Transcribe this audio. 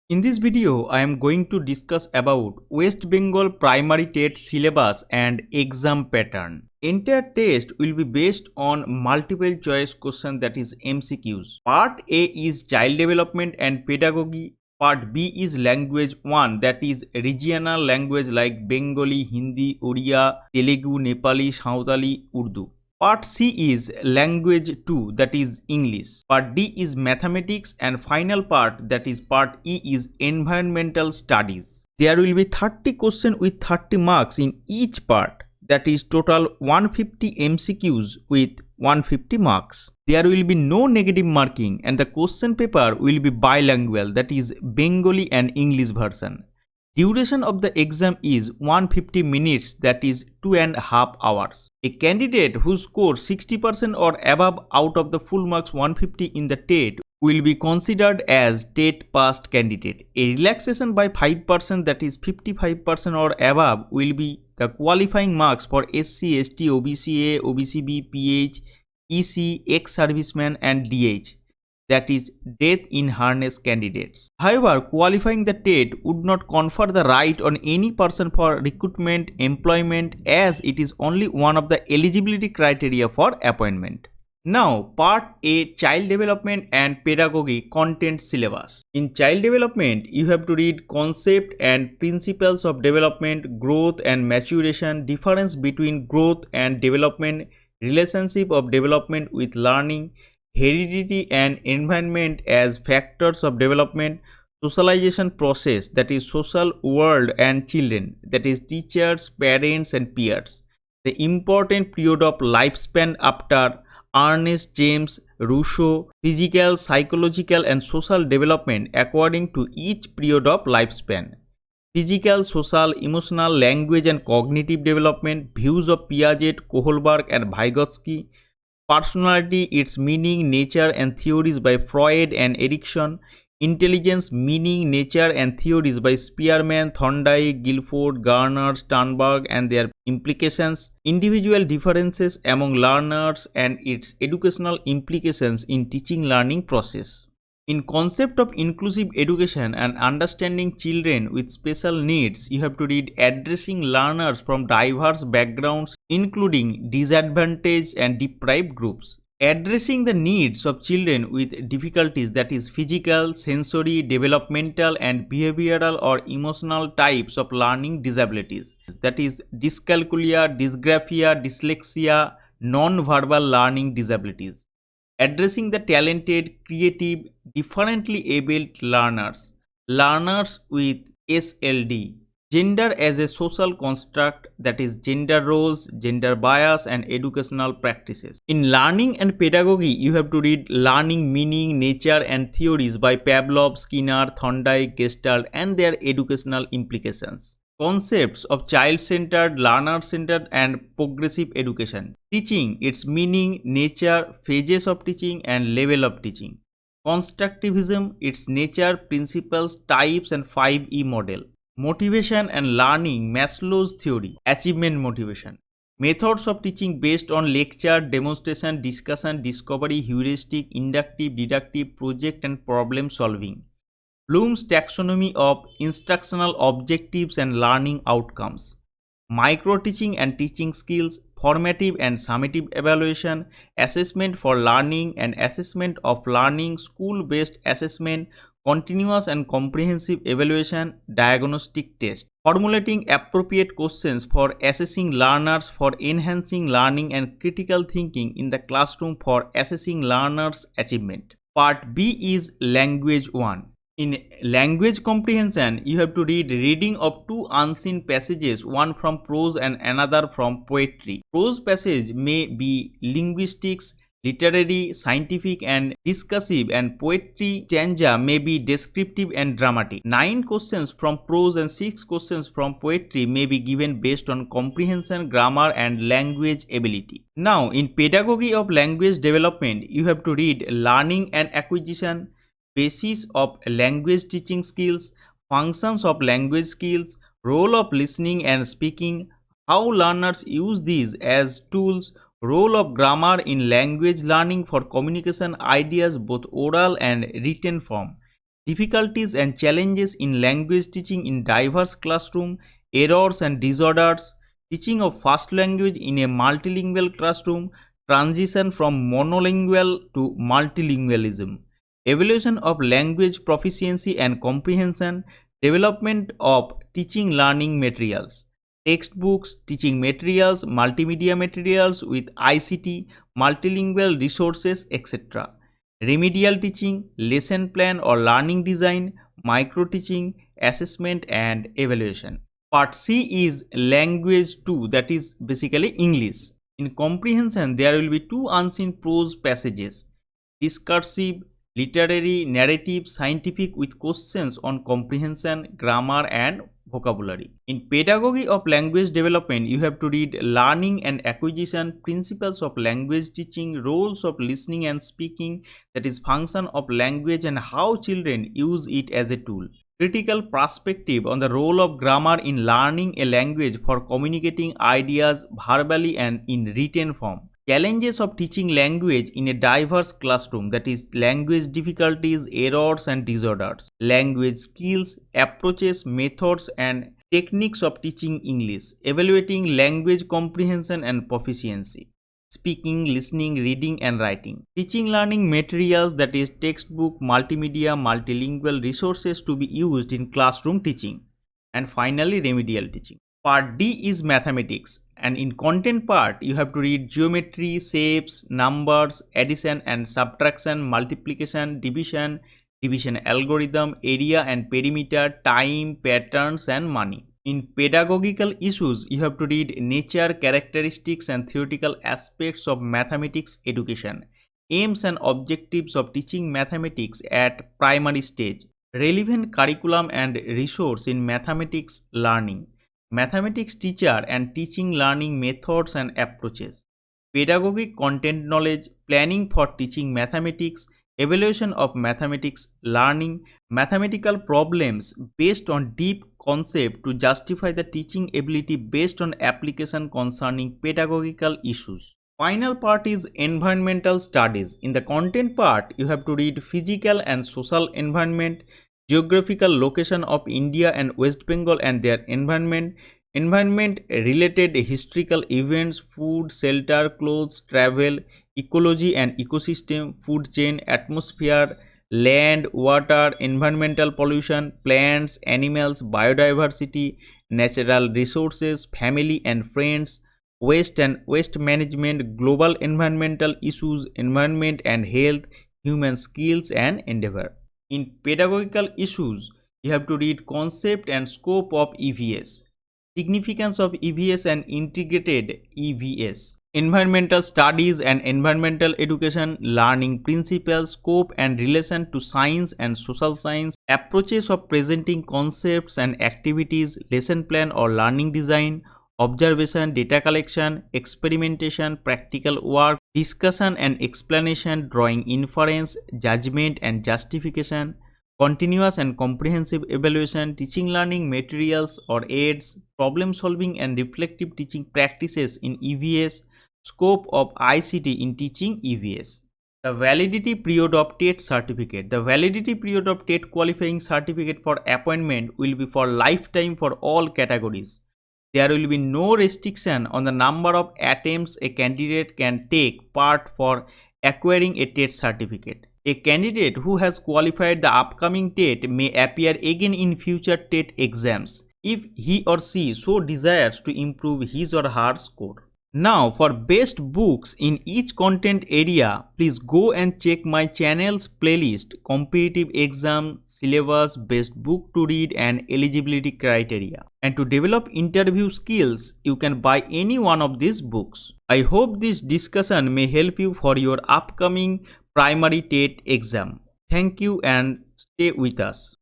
In this video, I am going to discuss about West Bengal primary TET syllabus and exam pattern. Entire test will be based on multiple choice question, that is MCQs. Part A is child development and pedagogy. Part B is language 1, that is regional language like Bengali, Hindi, Oriya, Telugu, Nepali, Sautali, Urdu. Part C is language 2, that is English. Part D is mathematics, and final part, that is part E, is environmental studies. There will be 30 questions with 30 marks in each part, that is total 150 MCQs with 150 marks. There will be no negative marking, and the question paper will be bilingual, that is Bengali and English version. Duration of the exam is 150 minutes, that is 2.5 hours. A candidate who scores 60% or above out of the full marks 150 in the TET will be considered as TET passed candidate. A relaxation by 5%, that is 55% or above, will be the qualifying marks for SC, ST, OBCA, OBCB, PH, EC, ex-serviceman and DH, that is death in harness candidates. However, qualifying the TET would not confer the right on any person for recruitment, employment, as it is only one of the eligibility criteria for appointment. Now, part A, child development and pedagogy content syllabus. In child development, you have to read concept and principles of development, growth and maturation, difference between growth and development, relationship of development with learning, heredity and environment as factors of development, socialization process, that is social world and children, that is teachers, parents and peers, the important period of lifespan after Ernest James Rousseau, physical, psychological and social development according to each period of lifespan, physical, social, emotional, language and cognitive development, views of Piaget, Kohlberg and Vygotsky, personality, its meaning, nature and theories by Freud and Erikson, intelligence, meaning, nature and theories by Spearman, Thorndike, Guilford, Garner, Sternberg and their implications, individual differences among learners and its educational implications in teaching learning process. In concept of inclusive education and understanding children with special needs, you have to read addressing learners from diverse backgrounds including disadvantaged and deprived groups. Addressing the needs of children with difficulties, that is physical, sensory, developmental and behavioral or emotional types of learning disabilities, that is dyscalculia, dysgraphia, dyslexia, non-verbal learning disabilities. Addressing the talented, creative, differently abled learners, learners with SLD, gender as a social construct, that is gender roles, gender bias and educational practices. In learning and pedagogy, you have to read learning, meaning, nature and theories by Pavlov, Skinner, Thorndike, Gestalt and their educational implications. Concepts of child-centered, learner-centered and progressive education. Teaching, its meaning, nature, phases of teaching and level of teaching. Constructivism, its nature, principles, types and 5E model. Motivation and learning, Maslow's theory, achievement motivation. Methods of teaching based on lecture, demonstration, discussion, discovery, heuristic, inductive, deductive, project and problem solving. Bloom's taxonomy of instructional objectives and learning outcomes. Micro-teaching and teaching skills, formative and summative evaluation, assessment for learning and assessment of learning, school-based assessment, continuous and comprehensive evaluation, diagnostic test. Formulating appropriate questions for assessing learners, for enhancing learning and critical thinking in the classroom, for assessing learners' achievement. Part B is language 1. In language comprehension, you have to read reading of two unseen passages, one from prose and another from poetry. Prose passage may be linguistics, literary, scientific and discursive, and poetry stanza may be descriptive and dramatic. 9 questions from prose and 6 questions from poetry may be given based on comprehension, grammar and language ability. Now, in pedagogy of language development, you have to read learning and acquisition, basis of language teaching skills, functions of language skills, role of listening and speaking, how learners use these as tools, role of grammar in language learning for communication ideas both oral and written form, difficulties and challenges in language teaching in diverse classroom, errors and disorders, teaching of first language in a multilingual classroom, transition from monolingual to multilingualism, evaluation of language proficiency and comprehension, development of teaching learning materials, textbooks, teaching materials, multimedia materials with ICT, multilingual resources, etc. Remedial teaching, lesson plan or learning design, micro teaching, assessment and evaluation. Part C is language 2, that is basically English. In comprehension, there will be two unseen prose passages, discursive, literary, narrative, scientific with questions on comprehension, grammar and vocabulary. In pedagogy of language development, you have to read learning and acquisition, principles of language teaching, roles of listening and speaking, that is function of language and how children use it as a tool. Critical perspective on the role of grammar in learning a language for communicating ideas verbally and in written form. Challenges of teaching language in a diverse classroom, that is language difficulties, errors and disorders. Language skills, approaches, methods and techniques of teaching English. Evaluating language comprehension and proficiency. Speaking, listening, reading and writing. Teaching learning materials, that is textbook, multimedia, multilingual resources to be used in classroom teaching. And finally remedial teaching. Part D is mathematics, and in content part you have to read geometry, shapes, numbers, addition and subtraction, multiplication, division algorithm, area and perimeter, time, patterns and money. In pedagogical issues, you have to read nature, characteristics and theoretical aspects of mathematics education, aims and objectives of teaching mathematics at primary stage, relevant curriculum and resource in mathematics learning, mathematics teacher and teaching learning methods and approaches, pedagogic content knowledge, planning for teaching mathematics, evaluation of mathematics learning, mathematical problems based on deep concept to justify the teaching ability based on application concerning pedagogical issues. Final part is environmental studies. In the content part, you have to read physical and social environment, geographical location of India and West Bengal and their environment, environment related historical events, food, shelter, clothes, travel, ecology and ecosystem, food chain, atmosphere, land, water, environmental pollution, plants, animals, biodiversity, natural resources, family and friends, waste and waste management, global environmental issues, environment and health, human skills and endeavor. In pedagogical issues, you have to read concept and scope of EVS, significance of EVS and integrated EVS, environmental studies and environmental education, learning principles, scope and relation to science and social science, approaches of presenting concepts and activities, lesson plan or learning design, observation, data collection, experimentation, practical work, discussion and explanation, drawing inference, judgment and justification, continuous and comprehensive evaluation, teaching learning materials or aids, problem solving and reflective teaching practices in EVS, scope of ICT in teaching EVS. The validity period of TET certificate. The validity period of TET qualifying certificate for appointment will be for lifetime for all categories. There will be no restriction on the number of attempts a candidate can take part for acquiring a TET certificate. A candidate who has qualified the upcoming TET may appear again in future TET exams if he or she so desires to improve his or her score. Now for best books in each content area, please go and check my channel's playlist, competitive exam, syllabus, best book to read and eligibility criteria. And to develop interview skills, you can buy any one of these books. I hope this discussion may help you for your upcoming primary TET exam. Thank you and stay with us.